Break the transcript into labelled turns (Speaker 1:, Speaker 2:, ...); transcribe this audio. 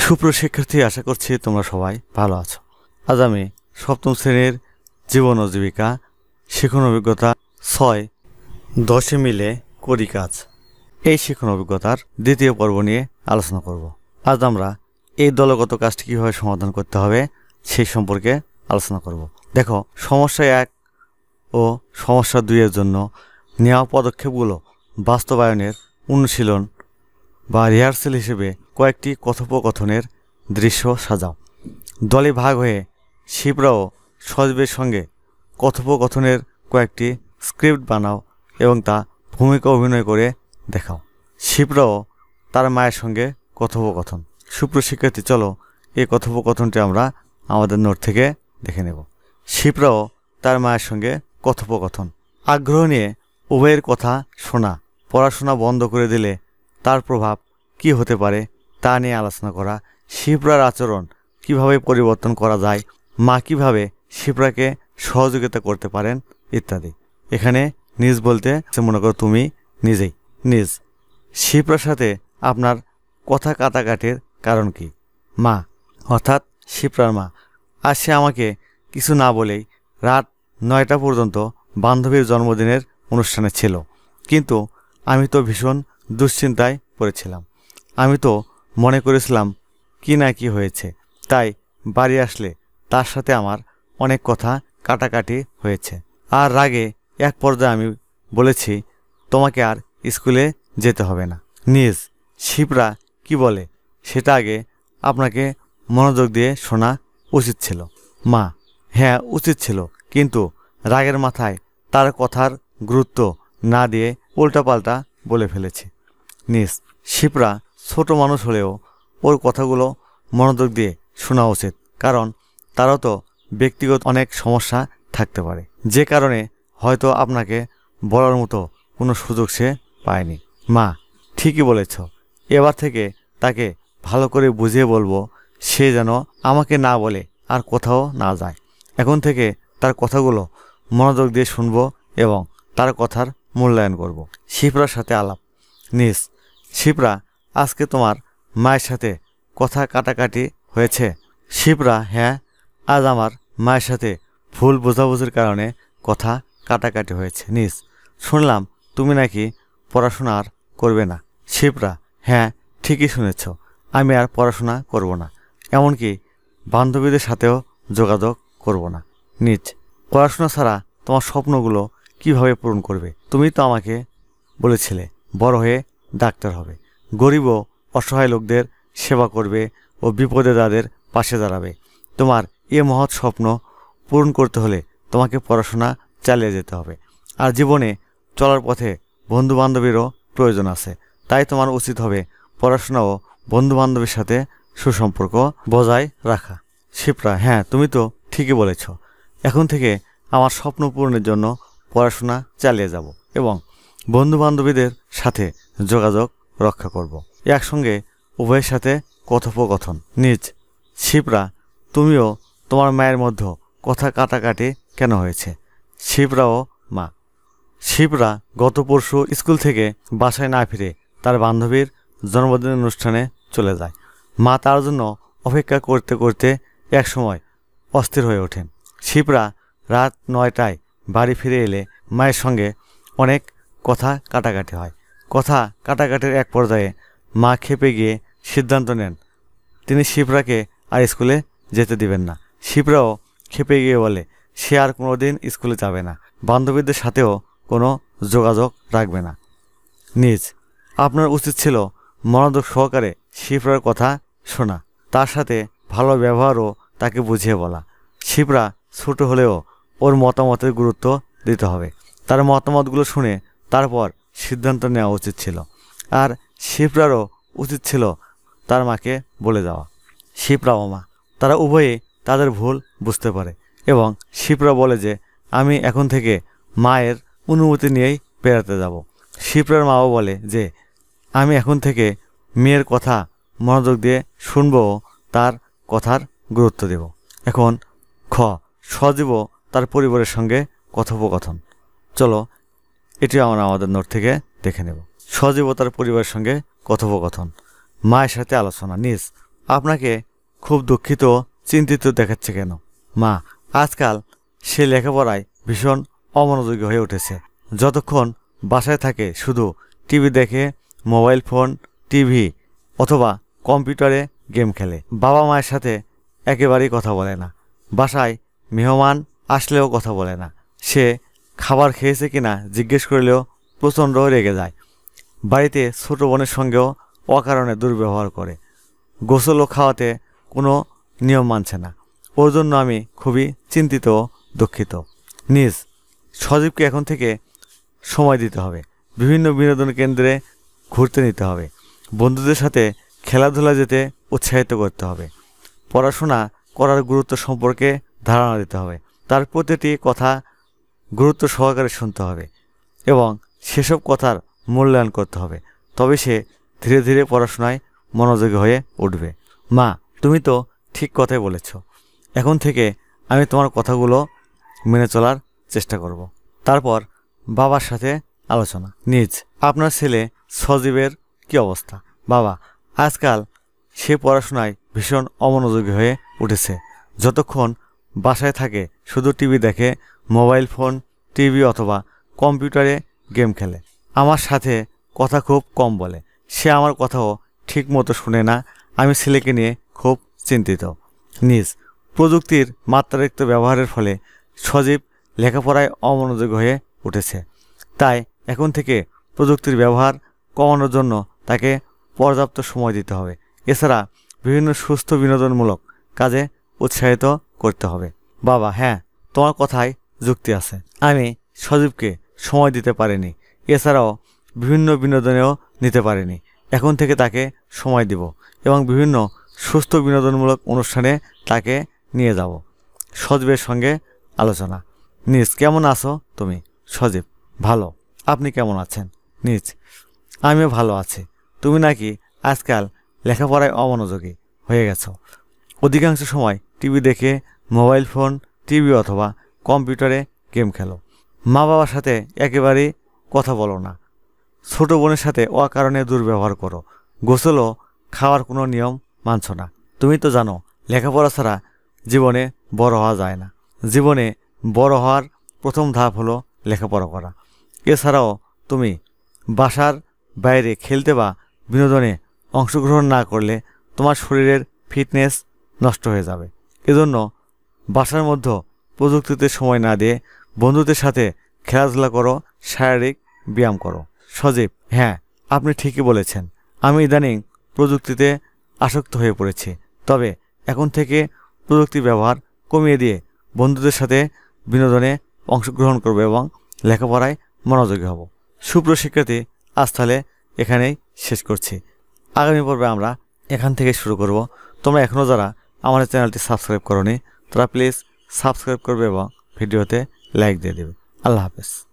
Speaker 1: সুপ্রিয় শিক্ষার্থী, আশা করছি তোমরা সবাই ভালো আছো। আজ আমি সপ্তম শ্রেণীর জীবন ও জীবিকা শিখন অভিজ্ঞতা ৬-১০ মিলে করি কাজ এই শিখন অভিজ্ঞতার দ্বিতীয় পর্ব নিয়ে আলোচনা করব। আজ আমরা এই দলগত কাজটি কীভাবে সমাধান করতে হবে সেই সম্পর্কে আলোচনা করব। দেখো, সমস্যা ১ ও সমস্যা ২ এর জন্য নেওয়া পদক্ষেপগুলো বাস্তবায়নের অনুশীলন বা রিহার্সেল হিসেবে কয়েকটি কথোপকথনের দৃশ্য সাজাও। দলে ভাগ হয়ে শিপ্রা ও সজীবের সঙ্গে কথোপকথনের কয়েকটি স্ক্রিপ্ট বানাও এবং তা ভূমিকা অভিনয় করে দেখাও। শিপ্রা ও তার মায়ের সঙ্গে কথোপকথন। সুপ্রিয় শিক্ষার্থী, চলো এই কথোপকথনটি আমরা আমাদের নোট থেকে দেখে নেব। শিপ্রা ও তার মায়ের সঙ্গে কথোপকথন। আগ্রহ নিয়ে উভয়ের কথা শোনা। পড়াশোনা বন্ধ করে দিলে তার প্রভাব কি হতে পারে তা নিয়ে আলোচনা করা। শিপ্রার আচরণ কিভাবে পরিবর্তন করা যায়, মা কিভাবে শিপ্রাকে সহযোগিতা করতে পারেন ইত্যাদি। এখানে নিজ বলতে মনে করো তুমি নিজেই। নিজ: শিপ্রার সাথে আপনার কথা কাটাকাটির কারণ কি? মা অর্থাৎ শিপ্রার মা: আজ সে আমাকে কিছু না বলেই রাত ৯টা পর্যন্ত বান্ধবীর জন্মদিনের অনুষ্ঠানে ছিল, কিন্তু আমি তো ভীষণ দুশ্চিন্তায় পড়েছিলাম। আমি তো মনে করেছিলাম কি না কি হয়েছে, তাই বাড়ি আসলে তার সাথে আমার অনেক কথা কাটাকাটি হয়েছে। আর রাগে এক পর্যায়ে আমি বলেছি তোমাকে আর স্কুলে যেতে হবে না। নিজ: শিপ্রা কি বলে সেটা আগে আপনাকে মনোযোগ দিয়ে শোনা উচিত ছিল। মা: হ্যাঁ, উচিত ছিল, কিন্তু রাগের মাথায় তার কথার গুরুত্ব না দিয়ে উল্টাপাল্টা বলে ফেলেছি। নিজ: শিপ্রা ছোট মানুষ হলেও ওর কথাগুলো মনোযোগ দিয়ে শোনা উচিত, কারণ তারও তো ব্যক্তিগত অনেক সমস্যা থাকতে পারে, যে কারণে হয়তো আপনাকে বলার মতো কোনো সুযোগ সে পায়নি। মা: ঠিকই বলেছ, এবার থেকে তাকে ভালো করে বুঝিয়ে বলবো সে যেন আমাকে না বলে আর কোথাও না যায়। এখন থেকে তার কথাগুলো মনোযোগ দিয়ে শুনবো এবং তার কথার মূল্যায়ন করব। শিপ্রার সাথে আলাপ। নিজ: শিপ্রা, আজকে তোমার মায়ের সাথে কথা কাটাকাটি হয়েছে? শিপ্রা: হ্যাঁ, আজ আমার মায়ের সাথে ভুল বোঝাবুঝির কারণে কথা কাটাকাটি হয়েছে। নিজ: শুনলাম তুমি নাকি পড়াশোনা আর করবে না। শিপ্রা: হ্যাঁ, ঠিকই শুনেছ, আমি আর পড়াশোনা করব না, এমনকি বান্ধবীদের সাথেও যোগাযোগ করব না। নিজ: পড়াশোনা ছাড়া তোমার স্বপ্নগুলো কিভাবে পূরণ করবে? তুমি তো আমাকে বলেছিলে বড় হয়ে ডাক্তার হবে, গরিব ও অসহায় লোকদের সেবা করবে ও বিপদে তাদের পাশে দাঁড়াবে। তোমার এ মহৎ স্বপ্ন পূরণ করতে হলে তোমাকে পড়াশোনা চালিয়ে যেতে হবে। আর জীবনে চলার পথে বন্ধুবান্ধবীরও প্রয়োজন আছে, তাই তোমার উচিত হবে পড়াশোনা ও বন্ধুবান্ধবীর সাথে সুসম্পর্ক বজায় রাখা। শিপ্রা: হ্যাঁ, তুমি তো ঠিকই বলেছ, এখন থেকে আমার স্বপ্ন পূরণের জন্য পড়াশোনা চালিয়ে যাব এবং বন্ধুবান্ধবীদের সাথে যোগাযোগ রক্ষা করব। একসঙ্গে উভয়ের সাথে কথোপকথন। নিজ: শিপ্রা, তুমিও তোমার মায়ের মধ্যে কথা কাটাকাটি কেন হয়েছে? শিপ্রা ও মা: শিপ্রা গত পরশু স্কুল থেকে বাসায় না ফিরে তার বান্ধবীর জন্মদিনের অনুষ্ঠানে চলে যায়। মা তার জন্য অপেক্ষা করতে করতে একসময় অস্থির হয়ে ওঠেন। শিপ্রা রাত ৯টায় বাড়ি ফিরে এলে মায়ের সঙ্গে অনেক কথা কাটাকাটি হয়। কথা কাটাকাটির এক পর্যায়ে মা ক্ষেপে গিয়ে সিদ্ধান্ত নেন তিনি শিপ্রাকে আর স্কুলে যেতে দিবেন না। শিপ্রাও ক্ষেপে গিয়ে বলে সে আর কোনোদিন স্কুলে যাবে না, বান্ধবীদের সাথেও কোনো যোগাযোগ রাখবে না। নিজ: আপনার উচিত ছিল মনোযোগ সহকারে শিপ্রার কথা শোনা, তার সাথে ভালো ব্যবহারও তাকে বুঝিয়ে বলা। শিপ্রা ছোট হলেও ওর মতামতের গুরুত্ব দিতে হবে, তার মতামতগুলো শুনে তারপর সিদ্ধান্ত নেওয়া উচিত ছিল। আর শিপ্রারও উচিত ছিল তার মাকে বলে যাওয়া। শিপ্রা ও মা তারা উভয়ে তাদের ভুল বুঝতে পারে এবং শিপ্রা বলে যে আমি এখন থেকে মায়ের অনুমতি নিয়েই বেড়াতে যাব। শিপ্রার মাও বলে যে আমি এখন থেকে মেয়ের কথা মনোযোগ দিয়ে শুনবো ও তার কথার গুরুত্ব দেব। এখন খ, সজীব তার পরিবারের সঙ্গে কথোপকথন। চলো এটি আমরা আমাদের নোট থেকে দেখে নেব। সজীব তার পরিবারের সঙ্গে কথোপকথন। মায়ের সাথে আলোচনা। নিজ: আপনাকে খুব দুঃখিত চিন্তিত দেখাচ্ছে কেন? মা, আজকাল সে লেখাপড়ায় ভীষণ অমনোযোগী হয়ে উঠেছে। যতক্ষণ বাসায় থাকে শুধু টিভি দেখে, মোবাইল ফোন, টিভি অথবা কম্পিউটারে গেম খেলে। বাবা মায়ের সাথে একেবারেই কথা বলে না। বাসায় মেহমান আসলেও কথা বলে না। সে খাবার খেয়েছে কিনা জিজ্ঞেস করলেও প্রচণ্ড রেগে যায়। বাড়িতে ছোট বোনের সঙ্গেও অকারণে দুর্ব্যবহার করে। গোসলও খাওয়াতে কোনো নিয়ম মানছে না। ওর জন্য আমি খুবই চিন্তিত ও দুঃখিত। নিজ সজীবকে এখন থেকে সময় দিতে হবে। বিভিন্ন বিনোদন কেন্দ্রে ঘুরতে নিতে হবে। বন্ধুদের সাথে খেলাধুলা যেতে উৎসাহিত করতে হবে। পড়াশোনা করার গুরুত্ব সম্পর্কে ধারণা দিতে হবে। তার প্রতিটি কথা গুরুত্ব সহকারে শুনতে হবে এবং সেসব কথার মূল্যায়ন করতে হবে। তবে সে ধীরে ধীরে পড়াশোনায় মনোযোগী হয়ে উঠবে। মা, তুমি তো ঠিক কথাই বলেছ। এখন থেকে আমি তোমার কথাগুলো মেনে চলার চেষ্টা করব। তারপর বাবার সাথে আলোচনা। নিজ, আপনার ছেলে সজীবের কি অবস্থা? বাবা, আজকাল সে পড়াশোনায় ভীষণ অমনোযোগী হয়ে উঠেছে। যতক্ষণ বাসায় থাকে শুধু টিভি দেখে, মোবাইল ফোন, টিভি অথবা কম্পিউটারে গেম খেলে। আমার সাথে কথা খুব কম বলে। সে আমার কথাও ঠিক মতো শুনে না। আমি ছেলেকে নিয়ে খুব চিন্তিত। নিজ, প্রযুক্তির মাত্রাতিরিক্ত ব্যবহারের ফলে সজীব লেখাপড়ায় অমনোযোগী হয়ে উঠেছে। তাই এখন থেকে প্রযুক্তির ব্যবহার কমানোর জন্য তাকে পর্যাপ্ত সময় দিতে হবে। এছাড়া বিভিন্ন সুস্থ বিনোদনমূলক কাজে উৎসাহিত করতে হবে। বাবা, হ্যাঁ, তোমার কথায় যুক্তি আছে। আমি সজীবকে সময় দিতে পারিনি, এছাড়াও বিভিন্ন বিনোদনেও নিতে পারিনি। এখন থেকে তাকে সময় দিব এবং বিভিন্ন সুস্থ বিনোদনমূলক অনুষ্ঠানে তাকে নিয়ে যাব। সজীবের সঙ্গে আলোচনা। নিজ, কেমন আছো তুমি? সজীব, ভালো। আপনি কেমন আছেন? নিজ, আমিও ভালো আছি। তুমি নাকি আজকাল লেখাপড়ায় অমনোযোগী হয়ে গেছো। অধিকাংশ সময় টিভি দেখে, মোবাইল ফোন, টিভি অথবা কম্পিউটারে গেম খেলো। মা বাবার সাথে একেবারেই কথা বলো না। ছোট বোনের সাথে অকারণে দুর্ব্যবহার করো। গোসলও খাওয়ার কোনো নিয়ম মানছ না। তুমি তো জানো লেখাপড়া ছাড়া জীবনে বড় হওয়া যায় না। জীবনে বড় হওয়ার প্রথম ধাপ হলো লেখাপড়া করা। এছাড়াও তুমি বাসার বাইরে খেলতে বা বিনোদনে অংশগ্রহণ না করলে তোমার শরীরের ফিটনেস নষ্ট হয়ে যাবে। এজন্য বাসার মধ্যে প্রযুক্তিতে সময় না দিয়ে বন্ধুদের সাথে খেলাধুলা করো, শারীরিক ব্যায়াম করো। সজীব, হ্যাঁ, আপনি ঠিকই বলেছেন। আমি ইদানিং প্রযুক্তিতে আসক্ত হয়ে পড়েছি। তবে এখন থেকে প্রযুক্তি ব্যবহার কমিয়ে দিয়ে বন্ধুদের সাথে বিনোদনে অংশগ্রহণ করব এবং লেখাপড়ায় মনোযোগী হব। সুপ্রিয় শিক্ষার্থী, আজ তাহলে এখানেই শেষ করছি। আগামী পর্বে আমরা এখান থেকে শুরু করব। তোমরা এখনও যারা আমাদের চ্যানেলটি সাবস্ক্রাইব করোনি তারা প্লিজ সাবস্ক্রাইব করবে এবং ভিডিওতে লাইক দিয়ে দেবে। আল্লাহ হাফেজ।